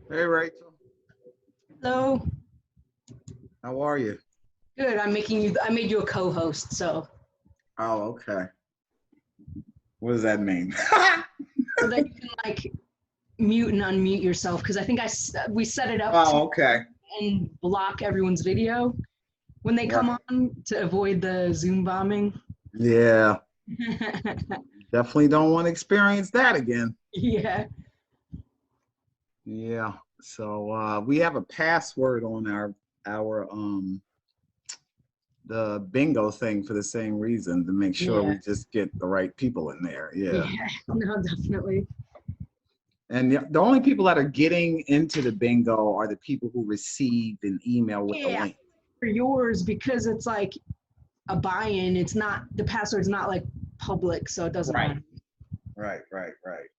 Hey, Rachel. Hello. How are you? Good. I made you a co-host, so Oh, okay. What does that mean? so that you can like mute and unmute yourself because I think we set it up to Oh, okay. and block everyone's video when they come Right. on to avoid the Zoom bombing. Yeah, definitely don't want to experience that again. Yeah. Yeah. So we have a password on our the bingo thing for the same reason, to make sure Yeah. we just get the right people in there. Yeah. Yeah. No, definitely. And the only people that are getting into the bingo are the people who received an email with the Yeah. link. For yours, because it's like a buy-in, the password's not like public, so it doesn't Right. matter. Right. Right. Right.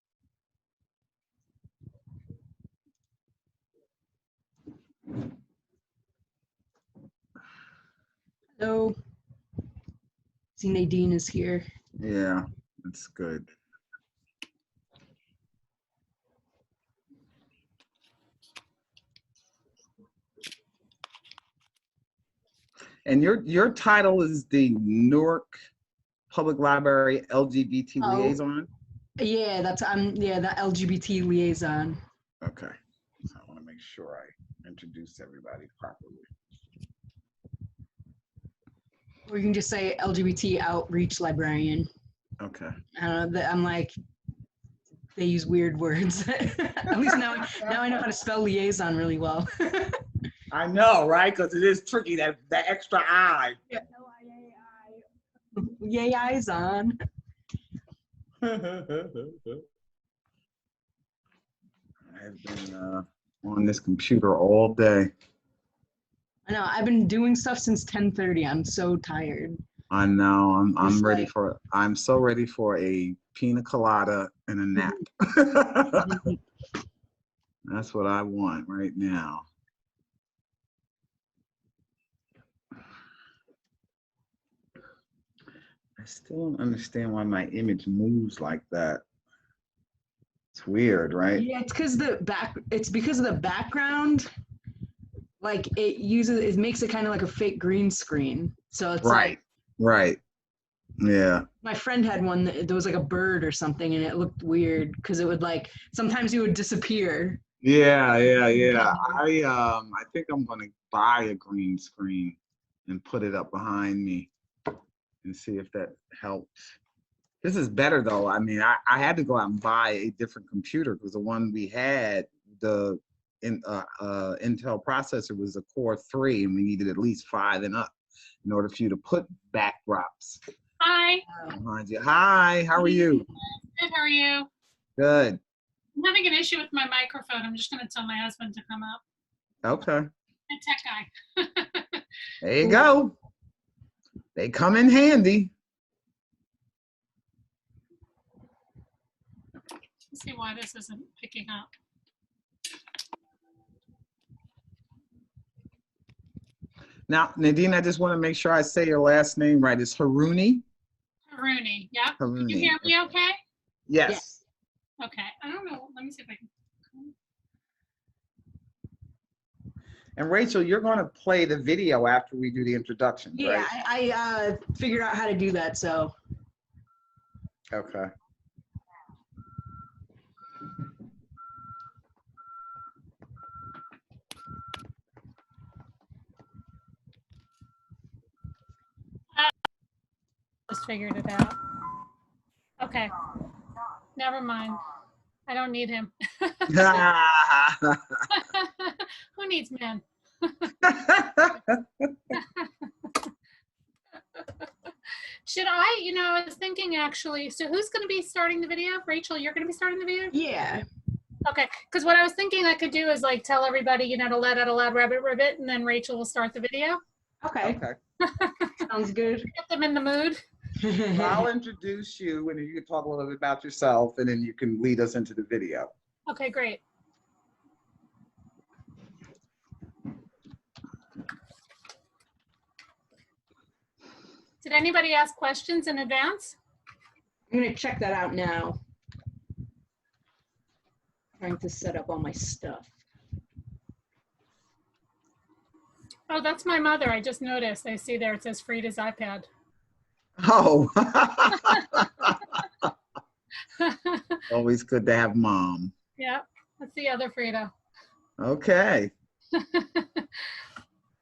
So see, Nadine is here. Yeah, that's good. And your title is the Newark Public Library LGBT Oh, liaison. yeah, the LGBT liaison. Okay, so I want to make sure I introduce everybody properly. Or you can just say LGBT outreach librarian. Okay. I don't know. I'm like, they use weird words. At least now I know how to spell liaison really well. I know, right? Because it is tricky, that extra I. Yeah. Yay, eyes on. I've been on this computer all day. I know. I've been doing stuff since 10:30. I'm so tired. I know. I'm Just ready like, for. I'm so ready for a pina colada and a nap. That's what I want right now. I still don't understand why my image moves like that. It's weird, right? yeah, it's because of the background. Like it makes it kind of like a fake green screen. So it's like Right. Right. Yeah. my friend had one there was like a bird or something and it looked weird because it would like sometimes it would disappear. Yeah, yeah. I think I'm gonna buy a green screen and put it up behind me and see if that helps. This is better though. I mean, I had to go out and buy a different computer because the one we had, the Intel processor was a Core 3, and we needed at least 5 and up in order for you to put backdrops Hi. behind you. Hi, how are you? Good, how are you? Good. I'm having an issue with my microphone. I'm just going to tell my husband to come up. Okay. A tech guy. There you go. They come in handy. Let's see why this isn't picking up. Now, Nadine, I just want to make sure I say your last name right. It's Haruni? Haruni, yep. Haruni. Can you hear me okay? Yes. Okay. I don't know. Let me see if I can. And Rachel, you're going to play the video after we do the introductions, Yeah, right? I figured out how to do that, so. Okay. Just figured it out. Okay. Never mind. I don't need him. Who needs men? Should I, I was thinking actually, so who's going to be starting the video? Rachel, you're going to be starting the video? Yeah. Okay, because what I was thinking I could do is like tell everybody, to let out a loud rabbit ribbit, and then Rachel will start the video. Okay. Sounds good. Get them in the mood. So I'll introduce you, and you can talk a little bit about yourself, and then you can lead us into the video. Okay, great. Did anybody ask questions in advance? I'm gonna check that out now. Trying to set up all my stuff. Oh, that's my mother. I just noticed. I see there it says Freeda's iPad. Oh. Always good to have mom. Yeah, that's the other Freeda. Okay.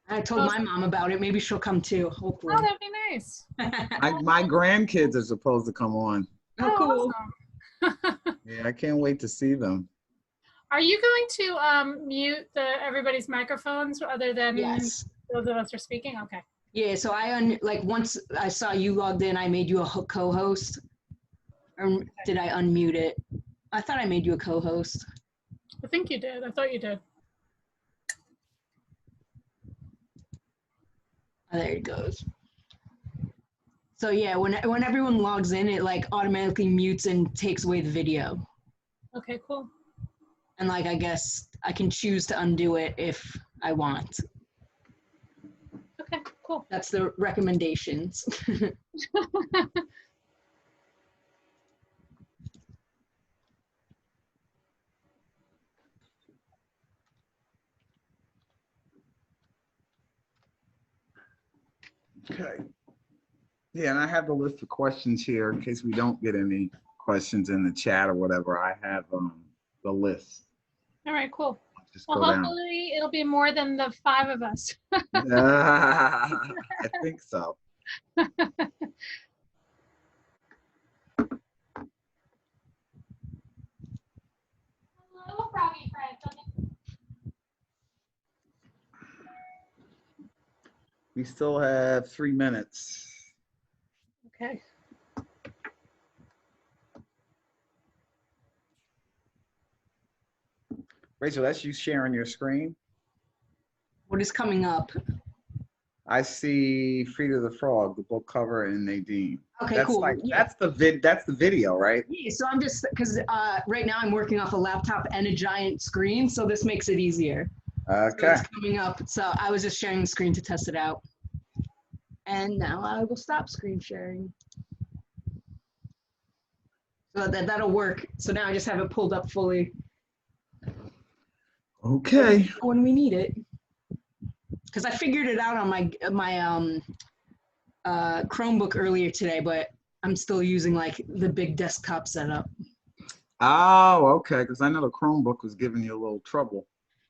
I told my mom about it. Maybe she'll come too, hopefully. Oh, that'd be nice. My grandkids are supposed to come on. Oh, cool. Awesome. Yeah, I can't wait to see them. Are you going to mute everybody's microphones other than Yes. those of us are speaking? Okay. Yeah, so once I saw you logged in, I made you a co-host. Or did I unmute it? I thought I made you a co-host. I think you did. I thought you did. Oh, there it goes. So yeah, when everyone logs in, it like automatically mutes and takes away the video. Okay, cool. And like, I guess I can choose to undo it if I want. Okay, cool. That's the recommendations. Okay. Yeah, and I have the list of questions here in case we don't get any questions in the chat or whatever. I have the list. All right, cool. Just Well, go down. hopefully it'll be more than the 5 of us. I think so. Hello, froggy friends. We still have 3 minutes. Okay. Rachel, that's you sharing your screen. What is coming up? I see Freeda the Frog, the book cover, and Nadine. Okay, That's cool. like Yeah. that's the video, right? Yeah, so I'm just, because right now I'm working off a laptop and a giant screen, so this makes it easier. So Okay. it's coming up, so I was just sharing the screen to test it out. And now I will stop screen sharing. So that'll work. So now I just have it pulled up fully Okay. when we need it. Because I figured it out on my Chromebook earlier today, but I'm still using like the big desktop setup. Oh, okay. Because I know the Chromebook was giving you a little trouble.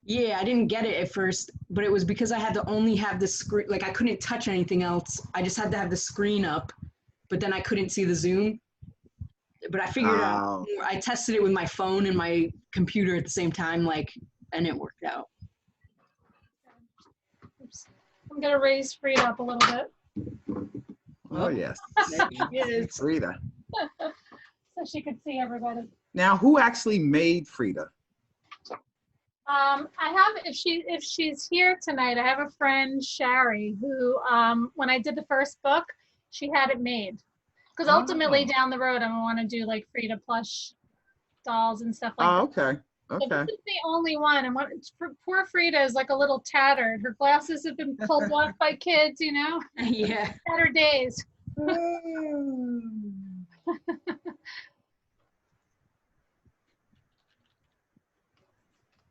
Yeah, I didn't get it at first, but it was because I had to only have the screen, like I couldn't touch anything else. I just had to have the screen up, but then I couldn't see the Zoom. But I figured out, I tested it with my phone and my computer at the same time, like, and it worked out. Oops. I'm gonna raise Freeda up a little bit Oh, yes. There she is. Freeda. so she could see everybody. Now, who actually made Freeda? I have, if she's here tonight, I have a friend, Shari, who, when I did the first book, she had it made. Because ultimately down the road, I want to do like Freeda plush dolls and stuff like that. Okay. So Okay. this is the only one. And poor Freeda is like a little tattered. Her glasses have been pulled off by kids, you know? Yeah. Better days.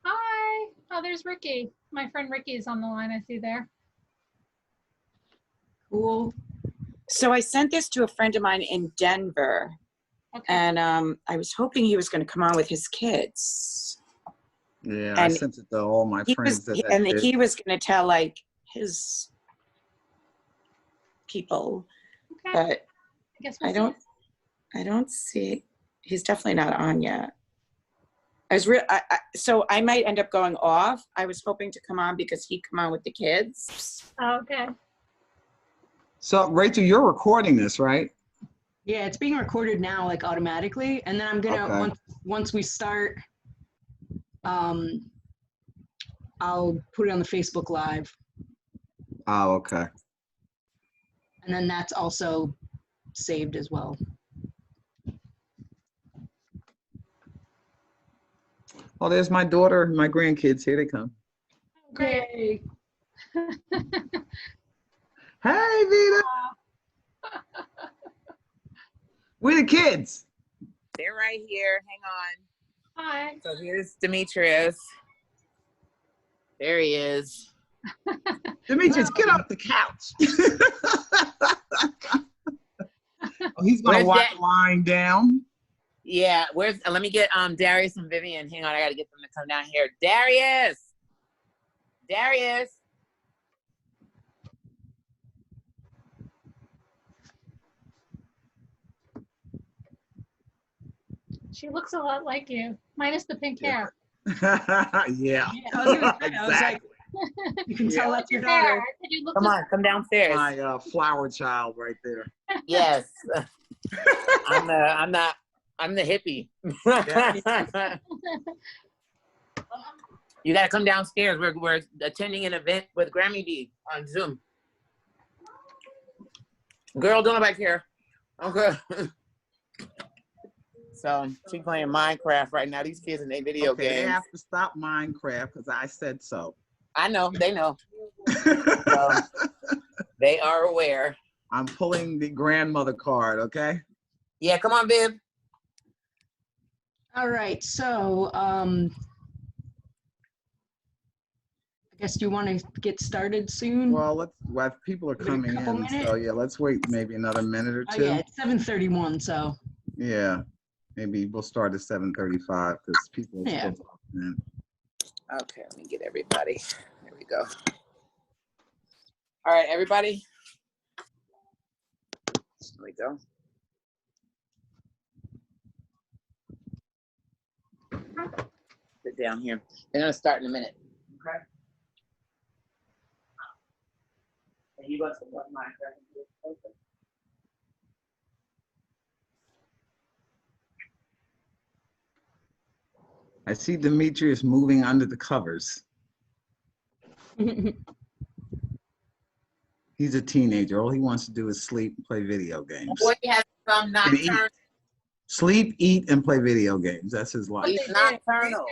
Hi. Oh, there's Ricky. My friend Ricky is on the line. I see there. Cool. So I sent this to a friend of mine in Denver, Okay. and I was hoping he was going to come on with his kids. Yeah, I And sent it to all my friends. He was going to tell like his people, Okay. but I guess we'll see. I don't see. He's definitely not on yet. So I might end up going off. I was hoping to come on because he'd come on with the kids. Okay. So, Rachel, you're recording this, right? Yeah, it's being recorded now, like automatically. And then I'm gonna, once we start, I'll put it on the Facebook Live. Oh, okay. And then that's also saved as well. Oh, there's my daughter and my grandkids. Here they come. Great. Yay. Hey, Vita. Where the kids? They're right here. Hang on. Hi. So here's Demetrius. There he is. Demetrius, get off the couch. Oh, he's gonna Where's watch that? lying down. Yeah, where's let me get Darius and Vivian. Hang on, I gotta get them to come down here. Darius! Darius! She looks a lot like you, minus the pink hair. Yeah. Yeah, I was gonna say, I was like, you can tell that's your daughter. Hair. Did you look Come on, come downstairs. My flower child right there. Yes. I'm the hippie. You gotta come downstairs. We're attending an event with Grammy D on Zoom. Girl, don't nobody care. Okay. So she's playing Minecraft right now. These kids in their video Okay, games. they have to stop Minecraft because I said so. I know, they know. They are aware. I'm pulling the grandmother card, okay? Yeah, come on, Viv. All right, so I guess you want to get started soon? Well, people are Give it a coming couple in, minutes? so yeah, let's wait maybe another minute or Oh two. yeah, it's 7:31, so. Yeah, maybe we'll start at 7:35 because people are Yeah. still talking in. Okay, let me get everybody. There we go. All right, everybody. There we go. Sit down here. They're gonna start in a minute. Okay. And you got some Minecraft. Okay. I see Demetrius moving under the covers. He's a teenager. All he wants to do is sleep and play video games. Boy, he has some nocturnal. Sleep, eat, and play video games. That's his life. He's nocturnal.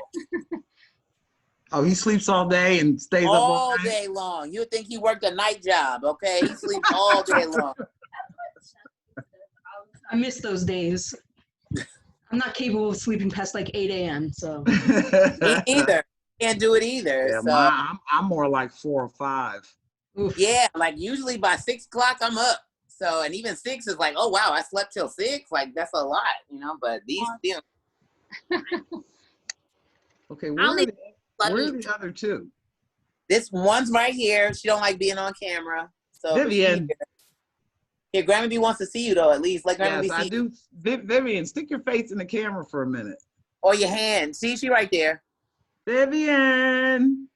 Oh, he sleeps all day and stays up all All night? day long. You would think he worked a night job, okay? He sleeps all day long. I miss those days. I'm not capable of sleeping past like 8 a.m., so. Me either. Can't do it either. Yeah, So I'm more like 4 or 5. Oof. yeah, like usually by 6 o'clock I'm up. So and even 6 is like, oh wow, I slept till 6. Like that's a lot, you know. But these, you know, Okay, I'll where are the other two? this one's right here. She don't like being on camera. So Vivian. Here, Grammy B wants to see you though. At least let Grammy B Yes, I see do. Vivian, stick your face in the camera for a minute. or your hand. See, she right there. Vivian.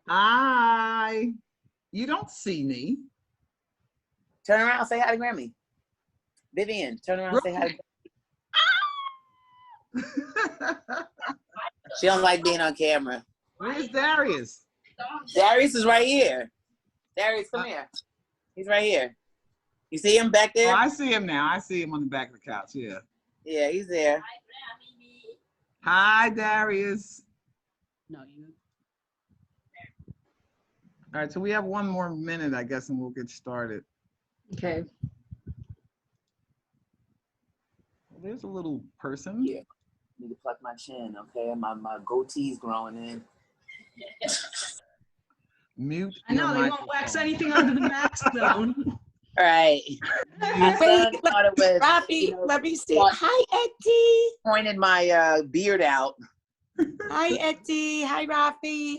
Hi. You don't see me. Turn around, say hi to Grammy. Vivian, turn around, say hi to She don't like being on camera. Where's Darius? Darius is right here. Darius, come here. He's right here. You see him back Oh, there? I see him now. I see him on the back of the couch. Yeah. Yeah, he's there. Hi, Darius. No, you. All right, so we have one more minute, I guess, and we'll get started. Okay. There's a little person. Yeah. Need to pluck my chin, okay? My goatee's growing in. Mute. I know they won't wax anything under the mask though. All right. My son thought it was, Rafi, let me see. What? Hi, Eddie. pointed my beard out. Hi, Eddie. Hi, Rafi.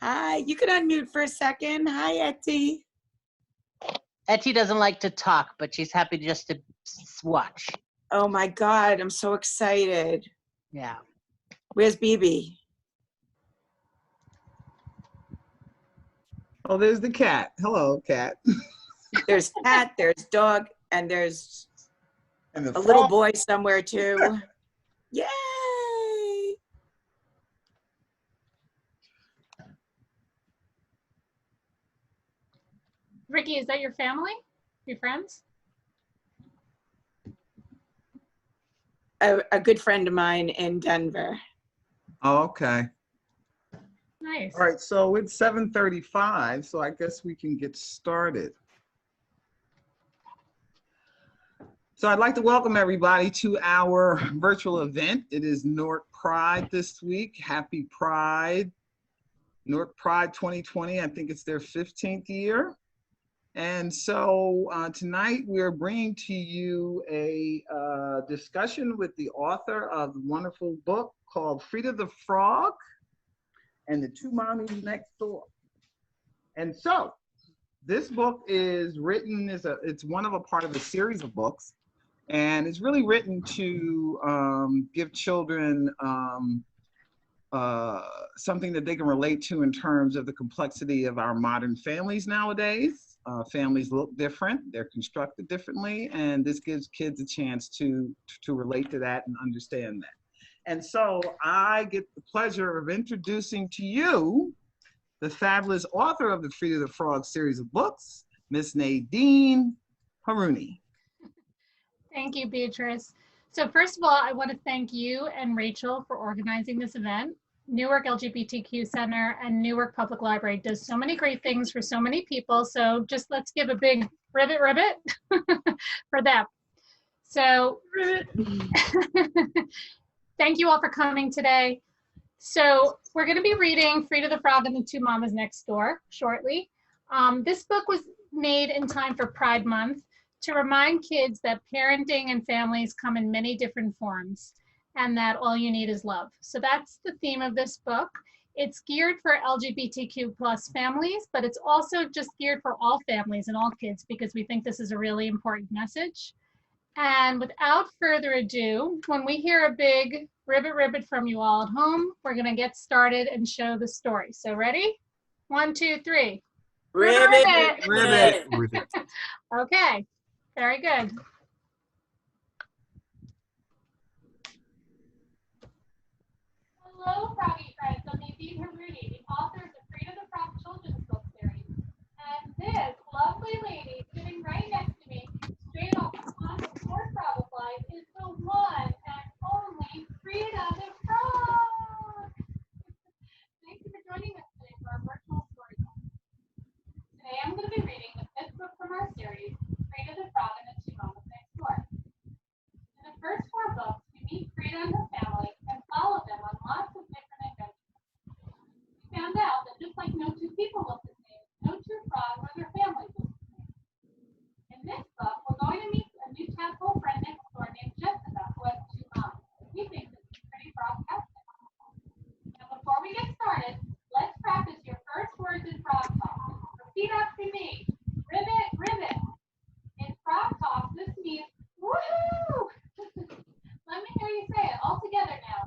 Hi. You can unmute for a second. Hi, Eddie. Etty doesn't like to talk, but she's happy just to watch. Oh my God, I'm so excited. Yeah. Where's BB? Oh, there's the cat. Hello, cat. There's cat, there's dog, and there's And the a little frog. boy somewhere too. Yay! Ricky, is that your family? Your friends? A good friend of mine in Denver. Oh, okay. Nice. All right, so it's 7:35, so I guess we can get started. So I'd like to welcome everybody to our virtual event. It is Newark Pride this week. Happy Pride. Newark Pride 2020, I think it's their 15th year. And so tonight we're bringing to you a discussion with the author of the wonderful book called Freeda the Frog and the Two Mommas Next Door. And so this book is written, it's one of a part of a series of books, and it's really written to give children something that they can relate to in terms of the complexity of our modern families nowadays. Families look different, they're constructed differently, and this gives kids a chance to relate to that and understand that. And so I get the pleasure of introducing to you the fabulous author of the Freeda the Frog series of books, Miss Nadine Haruni. Thank you, Beatrice. So first of all, I want to thank you and Rachel for organizing this event. Newark LGBTQ Center and Newark Public Library does so many great things for so many people. So just let's give a big ribbit for them. So thank you all for coming today. So we're going to be reading Freeda the Frog and the Two Mommas Next Door shortly. This book was made in time for Pride Month to remind kids that parenting and families come in many different forms and that all you need is love. So that's the theme of this book. It's geared for LGBTQ plus families, but it's also just geared for all families and all kids because we think this is a really important message. And without further ado, when we hear a big ribbit from you all at home, we're gonna get started and show the story. So ready? 1, 2, 3. Ribbit. Ribbit. Okay, very good. Hello, Froggy friends. I'm Nadine Haruni, the author of the Freeda the Frog children's book series. And this lovely lady sitting right next to me, straight off the Newark Public Library, is the one and only Freeda the Frog. Thank you for joining us today for our virtual story time. Today I'm going to be reading the 5th book from our series, Freeda the Frog and the Two Mommas Next Door. In the first 4 books, we meet Freeda and her family and follow them on lots of different adventures. We found out that just like no two people look the same, no two frogs or their families look the same. In this book, we're going to meet a new tadpole friend next door named Jessica, who has 2 moms. We think this is pretty frog-tastic. Now, before we get started, let's practice your first words in frog talk. Repeat after me. Ribbit, ribbit. In frog talk, this means woohoo! Let me hear you say it all together now.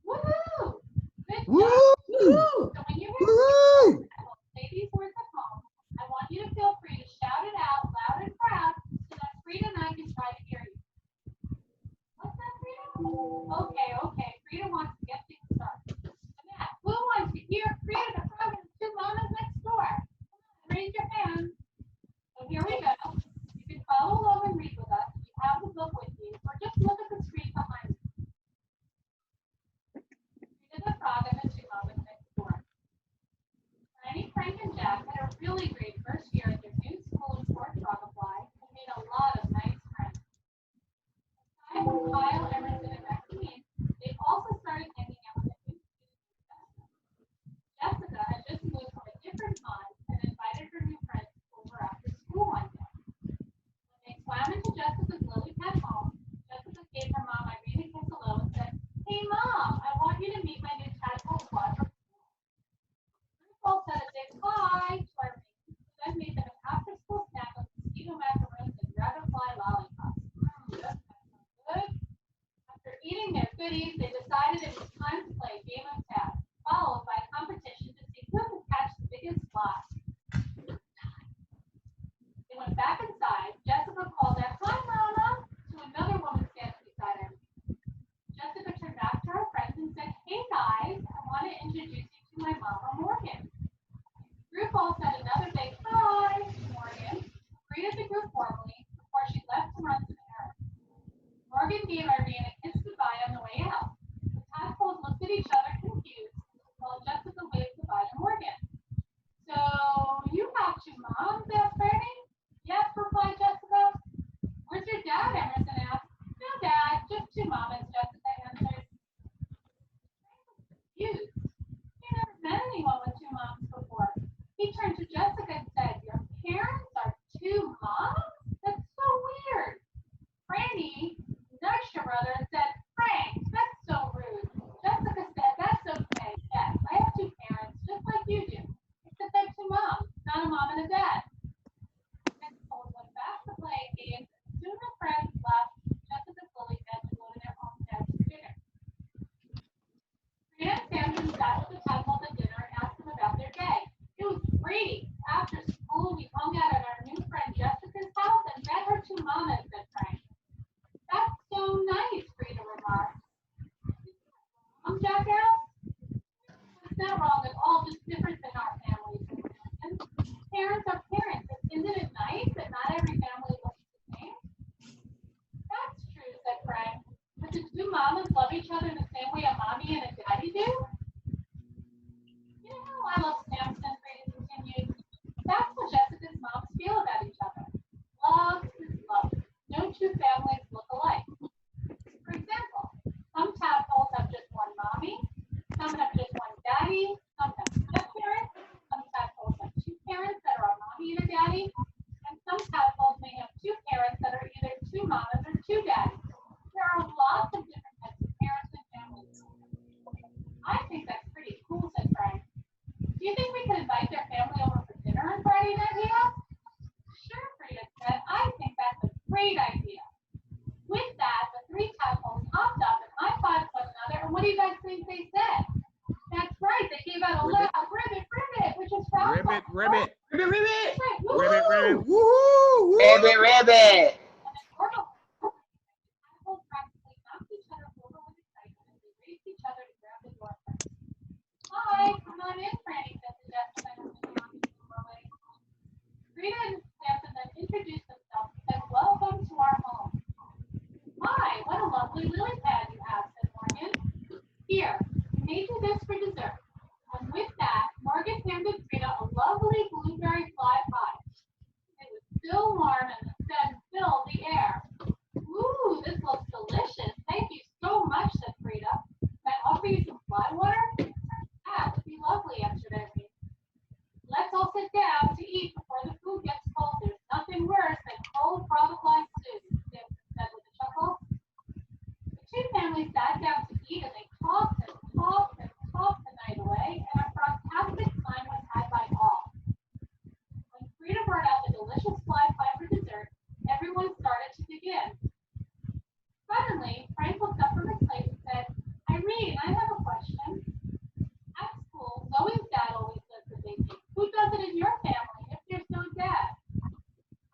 Woohoo! Good job. Woo! So when you hear say these words at home, I want you to feel free to shout it out loud and proud so that Freeda and I can try to hear you. What's that, Freeda? Okay. Freeda wants to get things started. So now, who wants to hear Freeda the Frog and the Two Mommas Next Door? Raise your hand. So here we go. You can follow along and read with us if you have the book with you, or just look at the screen behind you. Freeda the Frog and the Two Mommas Next Door. Franny, Frank, and Jack had a really great first year at their new school in Fort Dragonfly and made a lot of nice friends. Aside from Kyle, Emerson, and Maxine, they also started hanging out with the new students. Jessica had just moved from a different pond and invited her new friends over after school one day. When they swam into Jessica's lily pad home, Jessica gave her mom Irene a kiss hello and said, "Hey Mom, I want you to meet my new tadpole squad." All said a big hi to Irene, who then made them an after-school snack of mosquito macaroons and dragonfly lollipops. That sounds good. After eating their goodies, they decided it was time to play a game of tag, followed by a competition to see who could catch the biggest fly. They went back inside. Jessica called out, "Hi, Mama," to another woman standing beside her. Jessica turned back to her friends and said, "Hey guys, I want to introduce you to my mama, Morgan." The group all said another big hi to Morgan, who greeted the group formally before she left to run to the errand. Morgan gave Irene a kiss goodbye on the way out. The tadpoles looked at each other confused while Jessica waved goodbye to Morgan. "So you have 2 moms?" asked Franny. "Yes," replied Jessica. "Where's your dad?" Emerson asked. "No dad, just 2 mommas," Jessica answered. confused. He never met anyone with two moms before. He turned to Jessica and said, "Your parents are two moms? That's so weird." Franny nudged her brother and said, "Frank, that's so rude." Jessica said, "That's okay. Yes, I have two parents, just like you do. Except I have two moms, not a mom and a dad." And Cole went back to playing games. As soon as friends left, Jessica slowly said to go to their home dad's dinner. Fran and Samson sat at the table at dinner and asked them about their day. "It was great. After school, we hung out at our new friend Jessica's house and met her two mamas," said Frank. "That's so nice," Freeda remarked. Jack out? It's not wrong at all, just different than our families. And parents are parents. Isn't it nice that not every family looks the same? "That's true," said Frank. "But do two mamas love each other the same way a mommy and a daddy do?" "You know how I love Samson," Freeda continued. "That's what Jessica's moms feel about each other. Love is love. No two families look alike. For example, some tadpoles have just one mommy, some have just one daddy, some have step-parents, some tadpoles have two parents that are a mommy and a daddy, and some tadpoles may have two parents that are either two mamas or two daddies. There are lots of different types of parents and families." "I think that's pretty cool," said Frank. "Do you think we could invite their family over for dinner on Friday night?" he asked. "Sure," Freeda said. "I think that's a great idea." With that, the three tadpoles hopped up and high-fived one another, and what do you guys think they said? That's right, they gave out a loud ribbit, ribbit, which is frog. Ribbit, ribbit. Ribbit, ribbit. That's right. Ribbit, ribbit. Woo-hoo! Woohoo! Ribbit, ribbit. And then Orville, the tadpoles practically knocked each other over with excitement as they raced each other to grab the door first. "Hi, come on in," Franny said to Jessica as they knocked into the doorway. Freeda and Samson then introduced themselves and said, "Welcome to our home." "My, what a lovely lily pad you have," said Morgan. "Here, we made you this for dessert." And with that, Morgan handed Freeda a lovely blueberry fly pie. It was still warm and the scent filled the air. "Ooh, this looks delicious. Thank you so much," said Freeda. "Can I offer you some fly water?" "That would be lovely," answered Irene. "Let's all sit down to eat before the food gets cold. There's nothing worse than cold frog-like soup," Samson said with a chuckle. The two families sat down to eat and they talked and talked and talked the night away, and a fantastic time was had by all. When Freeda brought out the delicious fly pie for dessert, everyone started to begin. Suddenly, Frank looked up from his plate and said, "Irene, I have a question. At school, Zoe's dad always does the baking. Who does it in your family if there's no dad?"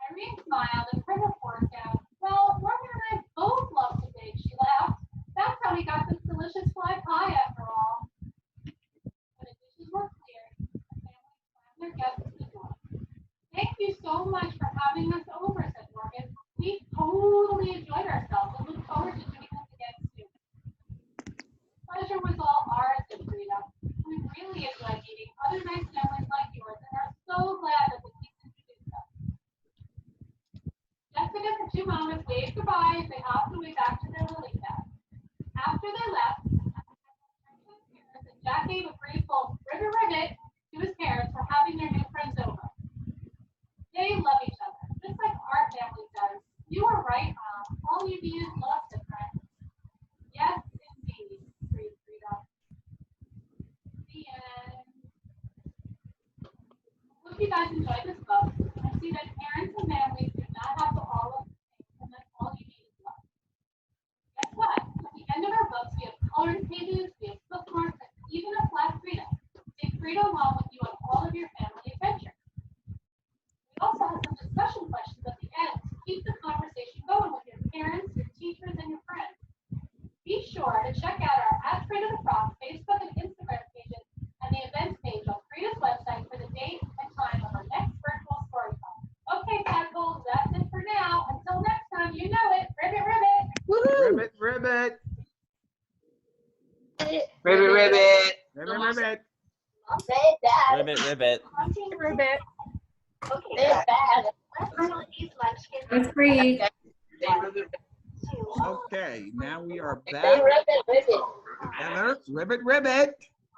Irene smiled and put her fork down. "Well, Morgan and I both love to bake," she laughed. "That's how we got this delicious fly pie after all." When the dishes were cleared, the family slammed their guests to the door. "Thank you so much for having us over," said Morgan. "We totally enjoyed ourselves and look forward to doing this again soon." "Pleasure was all ours," said Freeda. "We really enjoyed meeting other nice families like yours and are so glad that the kids introduced us." Jessica and the two mamas waved goodbye as they hopped away back to their lily pad. After they left, Jack gave a grateful ribbit ribbit to his parents for having their new friends over. "They love each other, just like our family does. You are right, Mom. All you need is love," said Frank. "Yes, indeed," agreed Freeda. The end. Hope you guys enjoyed this book and see that parents and families do not have to all look the same, and that all you need is love. Guess what? At the end of our books, we have coloring pages, we have bookmarks, and even a flat Freeda. Take Freeda along with you on all of your family adventures. We also have some discussion questions at the end to keep the conversation going with your parents, your teachers, and your friends. Be sure to check out our @Freeda the Frog Facebook and Instagram pages and the events page on Freeda's website for the date and time of our next virtual story time. Okay, tadpoles, that's it for now. Until next time, you know it. Ribbit, ribbit. Woohoo! Ribbit, ribbit. Ribbit, ribbit. Ribbit, ribbit. Say that. Ribbit, ribbit. Ribbit. Okay, bad. Let's eat lunch. I'm free. Ribbit, ribbit. Okay, now we are Say back. ribbit, ribbit. Heather, ribbit, ribbit.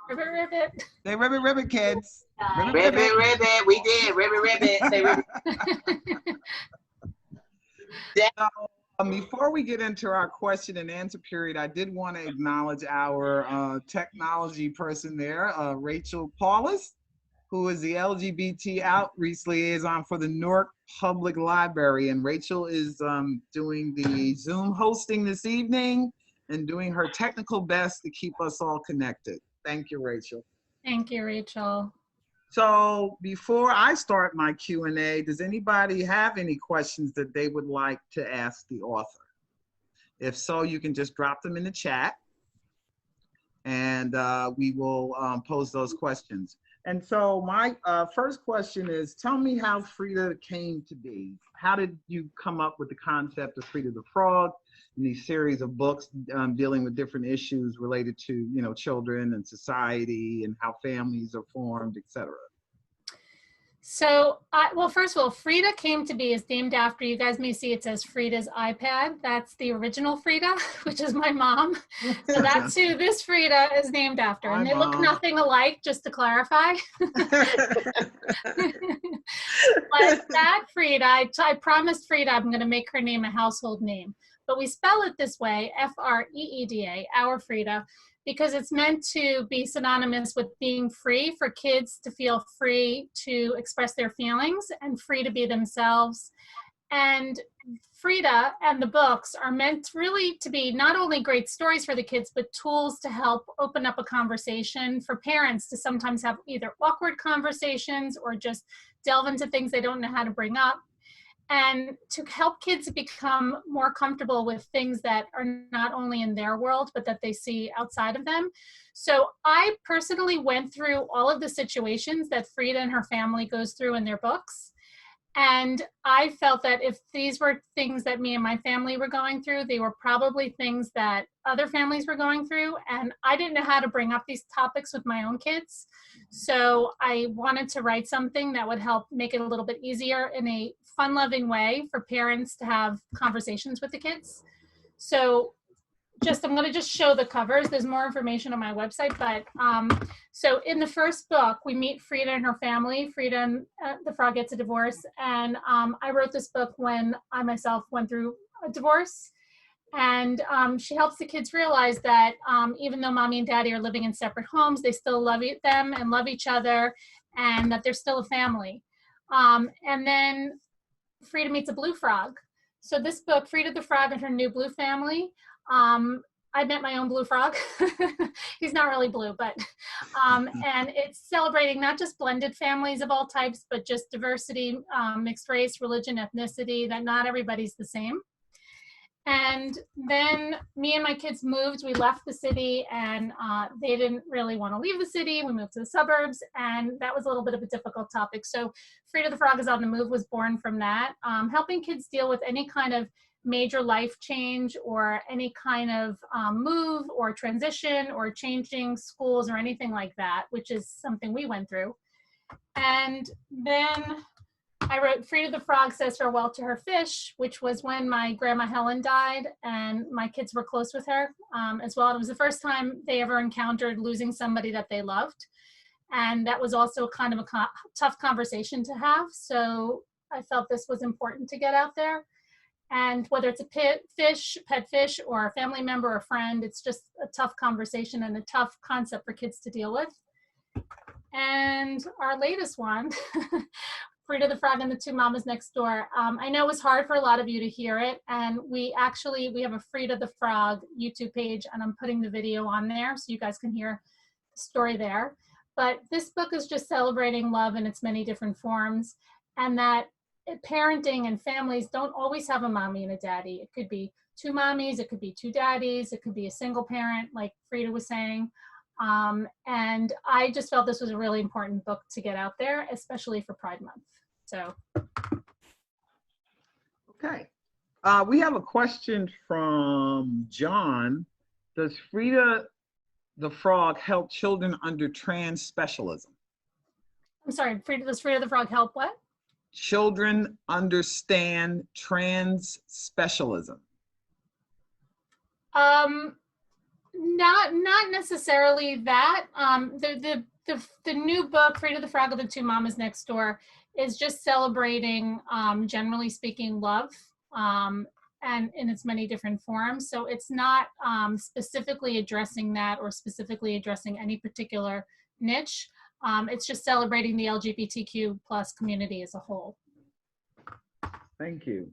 Ribbit, ribbit. Say ribbit, ribbit, kids. Ribbit, Ribbit, ribbit. ribbit. We did. Ribbit, ribbit. Say ribbit. So, before we get into our question and answer period, I did want to acknowledge our technology person there, Rachel Paulus, who is the LGBT outreach liaison for the Newark Public Library. And Rachel is doing the Zoom hosting this evening and doing her technical best to keep us all connected. Thank you, Rachel. Thank you, Rachel. So before I start my Q&A, does anybody have any questions that they would like to ask the author? If so, you can just drop them in the chat and we will pose those questions. And so my first question is, tell me how Freeda came to be. How did you come up with the concept of Freeda the Frog and these series of books dealing with different issues related to, you know, children and society and how families are formed, etc.? So, well, first of all, Freeda came to be is named after, you guys may see it says Freeda's iPad. That's the original Freeda, which is my mom. So that's who this Freeda is named after. And they look nothing alike, just to clarify. But that Freeda, I promised Freeda I'm going to make her name a household name. But we spell it this way, F-R-E-E-D-A, our Freeda, because it's meant to be synonymous with being free, for kids to feel free to express their feelings and free to be themselves. And Freeda and the books are meant really to be not only great stories for the kids, but tools to help open up a conversation for parents to sometimes have either awkward conversations or just delve into things they don't know how to bring up, and to help kids become more comfortable with things that are not only in their world, but that they see outside of them. So I personally went through all of the situations that Freeda and her family goes through in their books. And I felt that if these were things that me and my family were going through, they were probably things that other families were going through. And I didn't know how to bring up these topics with my own kids. So I wanted to write something that would help make it a little bit easier in a fun-loving way for parents to have conversations with the kids. So I'm going to just show the covers. There's more information on my website, but so in the first book, we meet Freeda and her family. Freeda and the Frog gets a divorce. And I wrote this book when I myself went through a divorce. And she helps the kids realize that even though mommy and daddy are living in separate homes, they still love them and love each other, and that they're still a family. And then Freeda meets a blue frog. So this book, Freeda the Frog and her new blue family, I met my own blue frog. He's not really blue, but, and it's celebrating not just blended families of all types, but just diversity, mixed race, religion, ethnicity, that not everybody's the same. And then me and my kids moved. We left the city, and they didn't really want to leave the city. We moved to the suburbs, and that was a little bit of a difficult topic. So Freeda the Frog is on the Move was born from that, helping kids deal with any kind of major life change or any kind of move or transition or changing schools or anything like that, which is something we went through. And then I wrote Freeda the Frog Says Farewell to Her Fish, which was when my grandma Helen died, and my kids were close with her as well. It was the first time they ever encountered losing somebody that they loved. And that was also kind of a tough conversation to have. So I felt this was important to get out there. And whether it's a pet fish, or a family member or friend, it's just a tough conversation and a tough concept for kids to deal with. And our latest one, Freeda the Frog and the Two Mommas Next Door. I know it was hard for a lot of you to hear it, and we have a Freeda the Frog YouTube page, and I'm putting the video on there so you guys can hear the story there. But this book is just celebrating love in its many different forms, and that parenting and families don't always have a mommy and a daddy. It could be two mommies, it could be two daddies, it could be a single parent, like Freeda was saying. And I just felt this was a really important book to get out there, especially for Pride Month. So. Okay. We have a question from John. Does Freeda the Frog help children under trans specialism? I'm sorry, does Freeda the Frog help what? Children understand trans specialism. Not necessarily that. The new book, Freeda the Frog, the Two Mommas Next Door, is just celebrating, generally speaking, love, and in its many different forms. So it's not specifically addressing that or specifically addressing any particular niche. It's just celebrating the LGBTQ plus community as a whole. Thank you.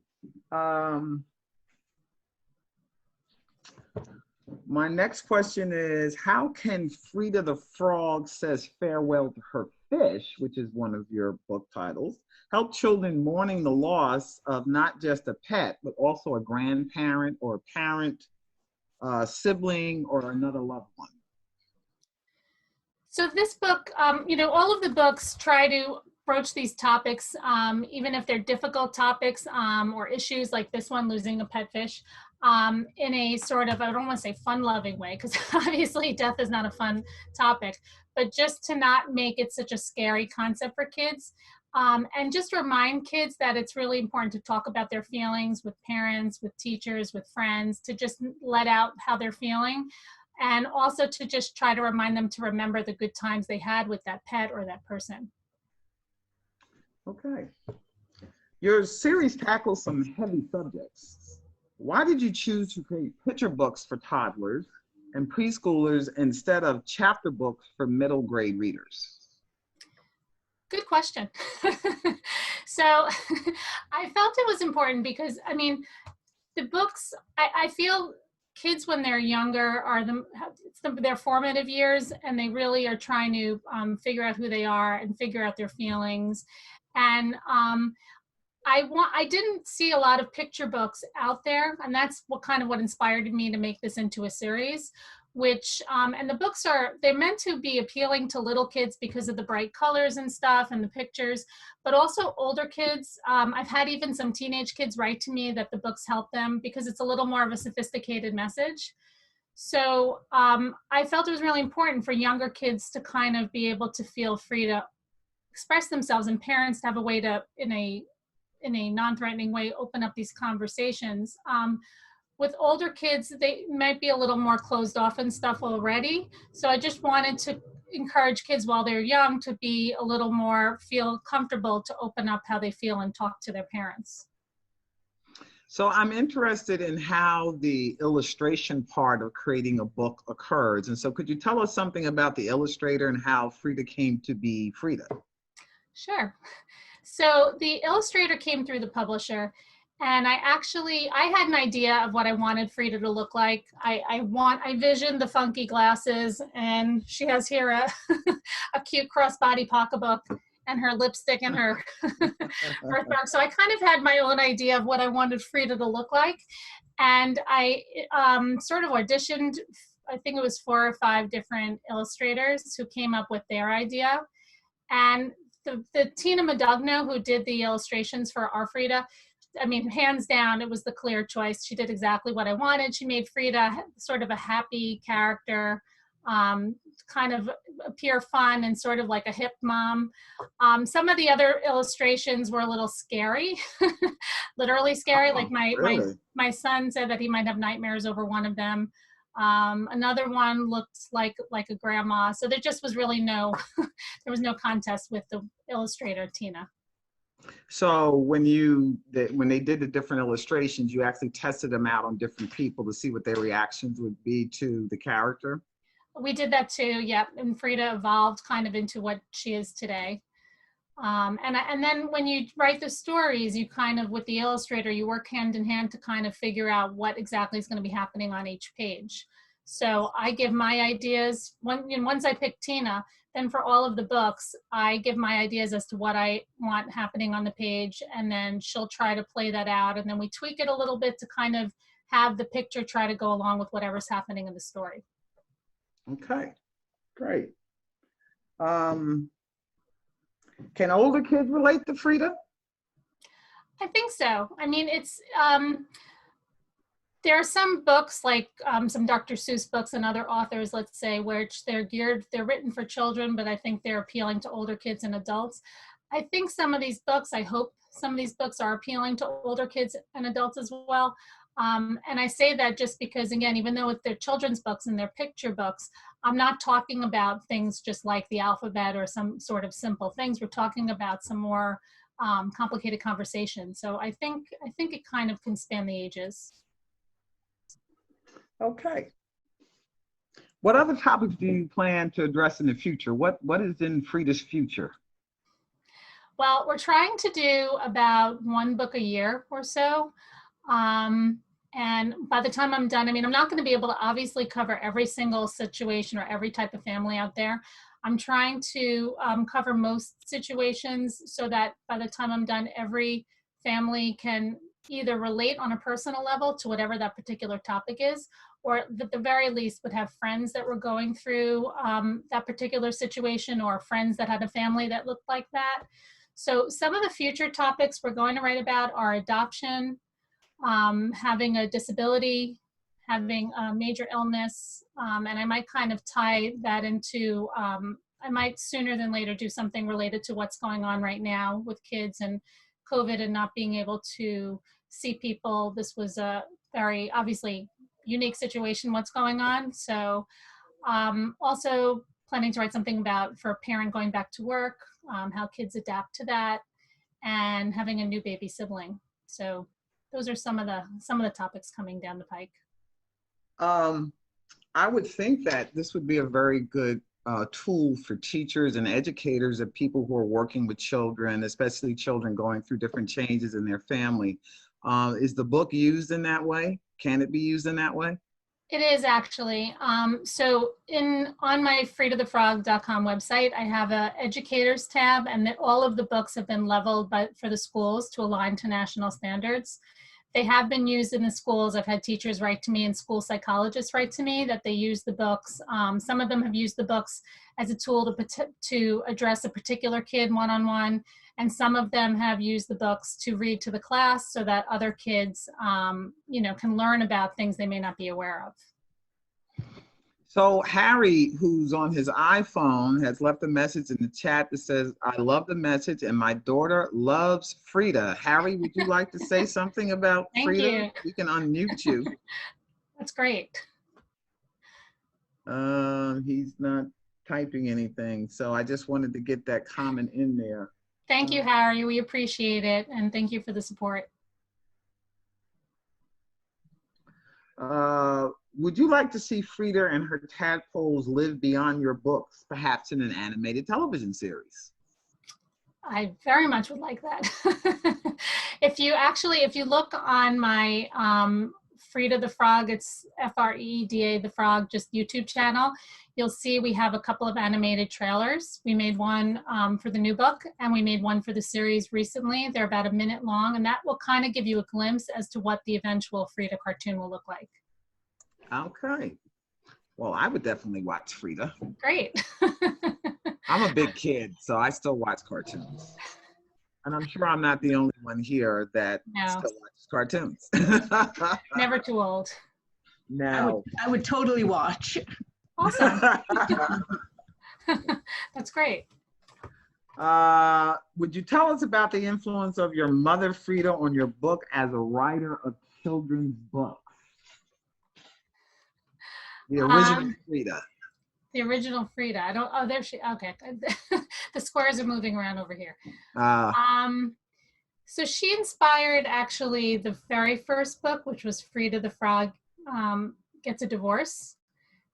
My next question is, how can Freeda the Frog Says Farewell to Her Fish, which is one of your book titles, help children mourning the loss of not just a pet, but also a grandparent or a parent, sibling, or another loved one? So this book, all of the books try to broach these topics, even if they're difficult topics or issues like this one, losing a pet fish, in a sort of, I don't want to say fun-loving way, because obviously death is not a fun topic, but just to not make it such a scary concept for kids. And just remind kids that it's really important to talk about their feelings with parents, with teachers, with friends, to just let out how they're feeling. And also to just try to remind them to remember the good times they had with that pet or that person. Okay. Your series tackles some heavy subjects. Why did you choose to create picture books for toddlers and preschoolers instead of chapter books for middle grade readers? Good question. So I felt it was important because, I mean, the books, I feel kids when they're younger are their formative years, and they really are trying to figure out who they are and figure out their feelings. And I didn't see a lot of picture books out there, and that's what inspired me to make this into a series, which, and the books they're meant to be appealing to little kids because of the bright colors and stuff and the pictures, but also older kids. I've had even some teenage kids write to me that the books help them because it's a little more of a sophisticated message. So I felt it was really important for younger kids to kind of be able to feel free to express themselves, and parents to have a way to, in a non-threatening way, open up these conversations. With older kids, they might be a little more closed off and stuff already. So I just wanted to encourage kids while they're young to be a little more, feel comfortable to open up how they feel and talk to their parents. So I'm interested in how the illustration part of creating a book occurs. And so could you tell us something about the illustrator and how Freeda came to be Freeda? Sure. So the illustrator came through the publisher, and I had an idea of what I wanted Freeda to look like. I visioned the funky glasses, and she has here a cute crossbody pocketbook and her lipstick and her birthmark. So I kind of had my own idea of what I wanted Freeda to look like. And I sort of auditioned, I think it was 4 or 5 different illustrators who came up with their idea. And the Tina Modugno, who did the illustrations for our Freeda, I mean, hands down, it was the clear choice. She did exactly what I wanted. She made Freeda sort of a happy character, kind of appear fun and sort of like a hip mom. Some of the other illustrations were a little scary, literally scary. Like my son said that he might have nightmares over one of them. Another one looked like a grandma. So there just was really there was no contest with the illustrator, Tina. So when they did the different illustrations, you actually tested them out on different people to see what their reactions would be to the character? We did that too, yeah. And Freeda evolved kind of into what she is today. And then when you write the stories, you kind of, with the illustrator, you work hand in hand to kind of figure out what exactly is going to be happening on each page. So I give my ideas. Once I pick Tina, then for all of the books, I give my ideas as to what I want happening on the page, and then she'll try to play that out, and then we tweak it a little bit to kind of have the picture try to go along with whatever's happening in the story. Okay, great. Can older kids relate to Freeda? I think so. I mean, it's there are some books, like some Dr. Seuss books and other authors, let's say, which they're written for children, but I think they're appealing to older kids and adults. I think some of these books, I hope some of these books are appealing to older kids and adults as well. And I say that just because, again, even though they're children's books and they're picture books, I'm not talking about things just like the alphabet or some sort of simple things. We're talking about some more complicated conversations. So I think it kind of can span the ages. Okay. What other topics do you plan to address in the future? What is in Freeda's future? Well, we're trying to do about one book a year or so. And by the time I'm done, I mean, I'm not going to be able to obviously cover every single situation or every type of family out there. I'm trying to cover most situations so that by the time I'm done, every family can either relate on a personal level to whatever that particular topic is, or at the very least would have friends that were going through that particular situation, or friends that had a family that looked like that. So some of the future topics we're going to write about are adoption, having a disability, having a major illness, and I might kind of tie that into, I might sooner than later do something related to what's going on right now with kids and COVID and not being able to see people. This was a very obviously unique situation, what's going on. So also planning to write something about for a parent going back to work, how kids adapt to that, and having a new baby sibling. So those are some of the topics coming down the pike. I would think that this would be a very good tool for teachers and educators and people who are working with children, especially children going through different changes in their family. Is the book used in that way? Can it be used in that way? It is actually. So on my freedafrog.com website, I have a educators tab, and all of the books have been leveled for the schools to align to national standards. They have been used in the schools. I've had teachers write to me and school psychologists write to me that they use the books. Some of them have used the books as a tool to address a particular kid one-on-one, and some of them have used the books to read to the class so that other kids, can learn about things they may not be aware of. So Harry, who's on his iPhone, has left a message in the chat that says, "I love the message and my daughter loves Freeda." Harry, would you like to say something about Thank Freeda? you. We can unmute you. That's great. He's not typing anything, so I just wanted to get that comment in there. Thank you, Harry. We appreciate it, and thank you for the support. Would you like to see Freeda and her tadpoles live beyond your books, perhaps in an animated television series? I very much would like that. If you look on my Freeda the Frog, it's Freeda the Frog, just YouTube channel, you'll see we have a couple of animated trailers. We made one for the new book, and we made one for the series recently. They're about a minute long, and that will kind of give you a glimpse as to what the eventual Freeda cartoon will look like. Okay. Well, I would definitely watch Freeda. Great. I'm a big kid, so I still watch cartoons. And I'm sure I'm not the only one here that still watches cartoons. Never too old. No. I would totally watch. Awesome. That's great. Would you tell us about the influence of your mother, Freeda, on your book as a writer of children's books? The original Freeda. The original Freeda. I don't, oh, there she, okay. The squares are moving around over here. So she inspired actually the very first book, which was Freeda the Frog Gets a Divorce,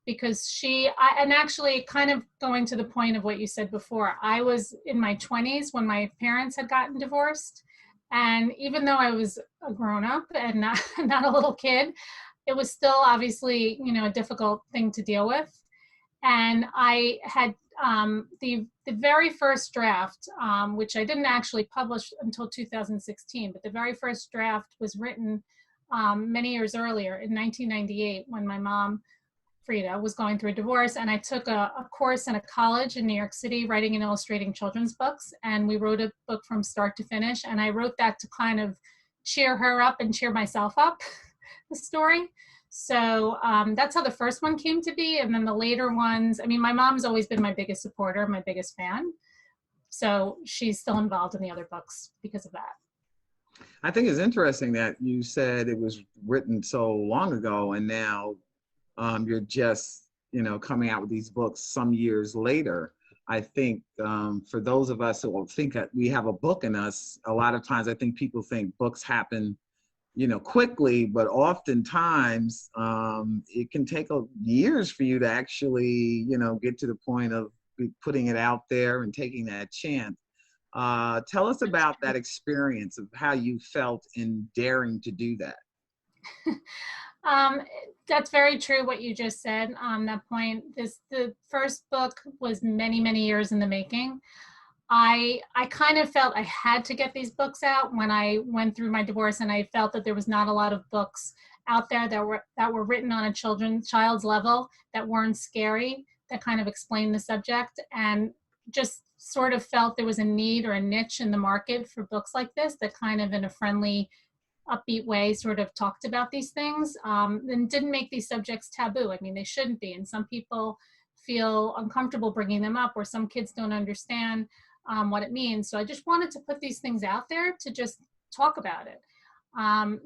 because and actually kind of going to the point of what you said before, I was in my 20s when my parents had gotten divorced. And even though I was a grown up and not a little kid, it was still obviously, a difficult thing to deal with. And I had the very first draft, which I didn't actually publish until 2016, but the very first draft was written many years earlier in 1998 when my mom, Freeda, was going through a divorce. And I took a course in a college in New York City, writing and illustrating children's books. And we wrote a book from start to finish. And I wrote that to kind of cheer her up and cheer myself up, the story. So that's how the first one came to be. And then the later ones, I mean, my mom's always been my biggest supporter, my biggest fan. So she's still involved in the other books because of that. I think it's interesting that you said it was written so long ago, and now you're just, coming out with these books some years later. I think for those of us who will think that we have a book in us, a lot of times I think people think books happen, quickly, but oftentimes it can take years for you to actually, get to the point of putting it out there and taking that chance. Tell us about that experience of how you felt in daring to do that. That's very true what you just said on that point. The first book was many, many years in the making. I kind of felt I had to get these books out when I went through my divorce, and I felt that there was not a lot of books out there that were written on a child's level, that weren't scary, that kind of explained the subject, and just sort of felt there was a need or a niche in the market for books like this that kind of in a friendly, upbeat way sort of talked about these things and didn't make these subjects taboo. I mean, they shouldn't be, and some people feel uncomfortable bringing them up, or some kids don't understand what it means. So I just wanted to put these things out there to just talk about it.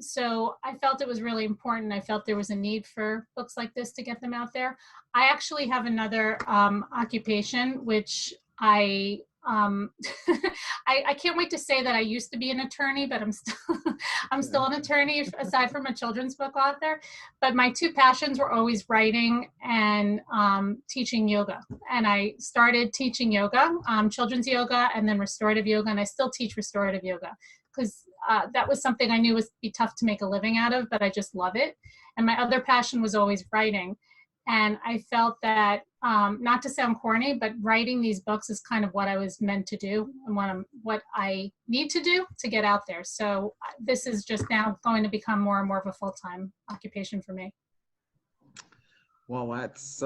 So I felt it was really important. I felt there was a need for books like this to get them out there. I actually have another occupation, which I can't wait to say that I used to be an attorney, but I'm still an attorney aside from a children's book author. But my two passions were always writing and teaching yoga. And I started teaching yoga, children's yoga, and then restorative yoga. And I still teach restorative yoga because that was something I knew would be tough to make a living out of, but I just love it. And my other passion was always writing. And I felt that, not to sound corny, but writing these books is kind of what I was meant to do and what I need to do to get out there. So this is just now going to become more and more of a full-time occupation for me. Well, that's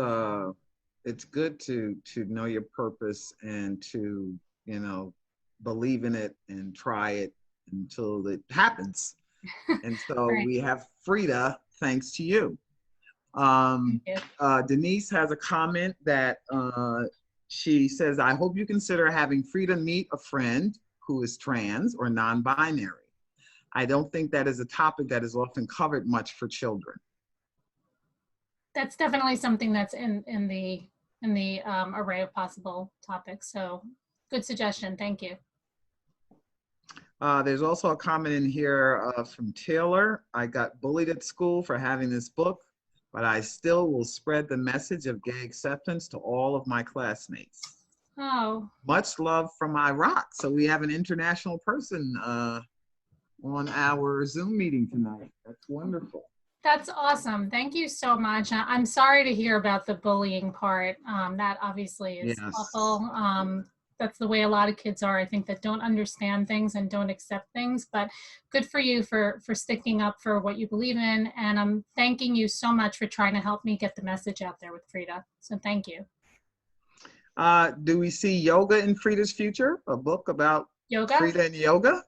it's good to know your purpose and to, believe in it and try it until it happens. And so Right. We have Freeda, thanks to you. Denise has a comment that she says, I hope you consider having Freeda meet a friend who is trans or non-binary. I don't think that is a topic that is often covered much for children. That's definitely something that's in the array of possible topics. So good suggestion. Thank you. There's also a comment in here from Taylor. I got bullied at school for having this book, but I still will spread the message of gay acceptance to all of my classmates. Oh. Much love from Iraq. So we have an international person on our Zoom meeting tonight. That's wonderful. That's awesome. Thank you so much. I'm sorry to hear about the bullying part. That obviously is awful. That's the way a lot of kids are, I think, that don't understand things and don't accept things. But good for you for sticking up for what you believe in. And I'm thanking you so much for trying to help me get the message out there with Freeda. So thank you. Do we see yoga in Freeda's future? A book about yoga? Freeda and yoga?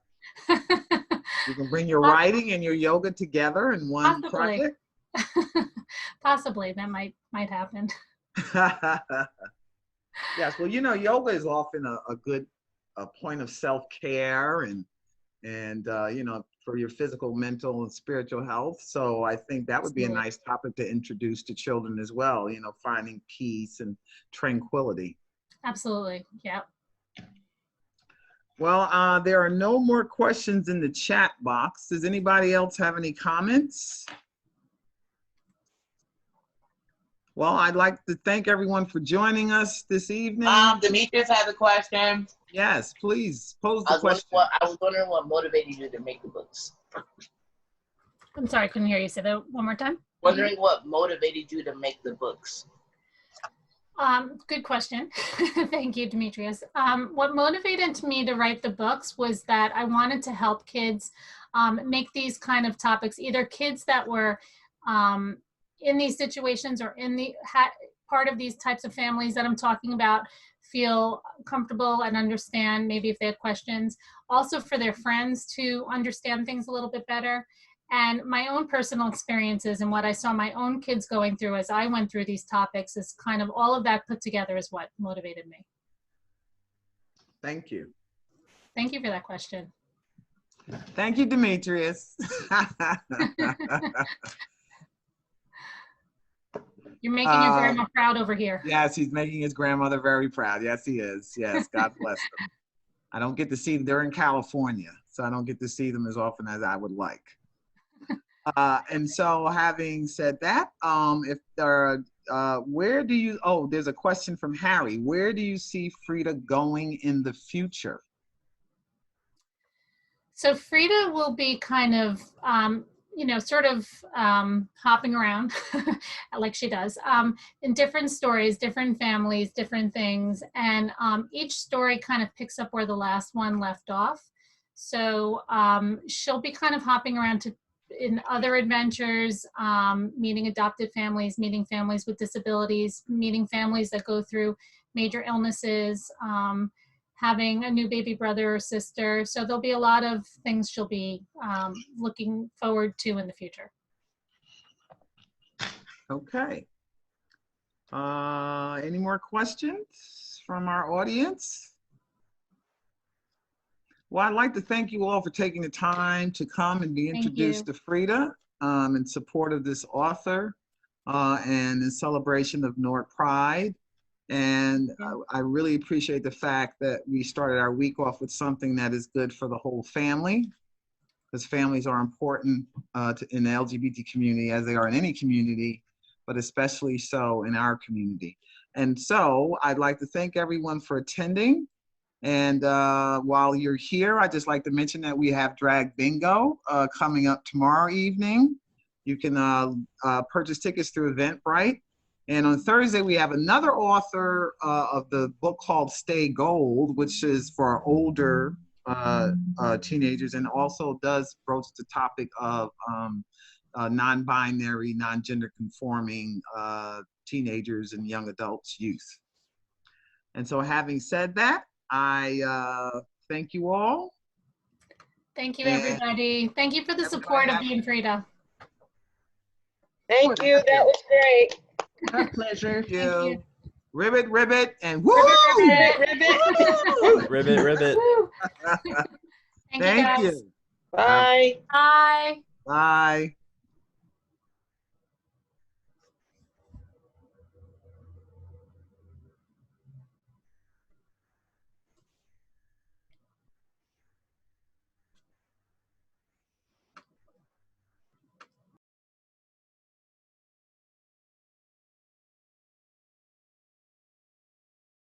You can bring your writing and your yoga together in one project? Possibly. That might happen. Yes, well, yoga is often a good point of self-care and for your physical, mental, and spiritual health. So I think that would be a nice topic to introduce to children as well, finding peace and tranquility. Absolutely, yeah. Well, there are no more questions in the chat box. Does anybody else have any comments? Well, I'd like to thank everyone for joining us this evening. Demetrius has a question. Yes, please pose the question. I was wondering what motivated you to make the books. I'm sorry, I couldn't hear you. Say that one more time. Wondering what motivated you to make the books. Good question. Thank you, Demetrius. What motivated me to write the books was that I wanted to help kids make these kind of topics, either kids that were in these situations or in the part of these types of families that I'm talking about, feel comfortable and understand, maybe if they have questions. Also for their friends to understand things a little bit better. And my own personal experiences and what I saw my own kids going through as I went through these topics is kind of all of that put together is what motivated me. Thank you. Thank you for that question. Thank you, Demetrius. You're making your grandma proud over here. Yes, he's making his grandmother very proud. Yes, he is. Yes, God bless them. I don't get to see them. They're in California, so I don't get to see them as often as I would like. And so having said that, if there are, where do you, oh, there's a question from Harry. Where do you see Freeda going in the future? So Freeda will be kind of, you know, sort of hopping around like she does in different stories, different families, different things. And each story kind of picks up where the last one left off. So she'll be kind of hopping around in other adventures, meeting adopted families, meeting families with disabilities, meeting families that go through major illnesses, having a new baby brother or sister. So there'll be a lot of things she'll be looking forward to in the future. Okay. Any more questions from our audience? Well, I'd like to thank you all for taking the time to come and be introduced to Freeda in support of this author and in celebration of Newark Pride. And I really appreciate the fact that we started our week off with something that is good for the whole family, because families are important in the LGBT community, as they are in any community, but especially so in our community. And so I'd like to thank everyone for attending. And while you're here, I'd just like to mention that we have Drag Bingo coming up tomorrow evening. You can purchase tickets through Eventbrite. And on Thursday, we have another author of the book called Stay Gold, which is for older teenagers, and also does broach the topic of non-binary, non-gender conforming teenagers and young adults, youth. And so having said that, I thank you all. Thank you, everybody. Thank you for the support of me and Freeda. Thank you. That was great. Our pleasure. Thank you. Ribbit, ribbit, and woo! Ribbit, ribbit. Ribbit, ribbit. Thank you, guys. you. Bye. Bye. Bye.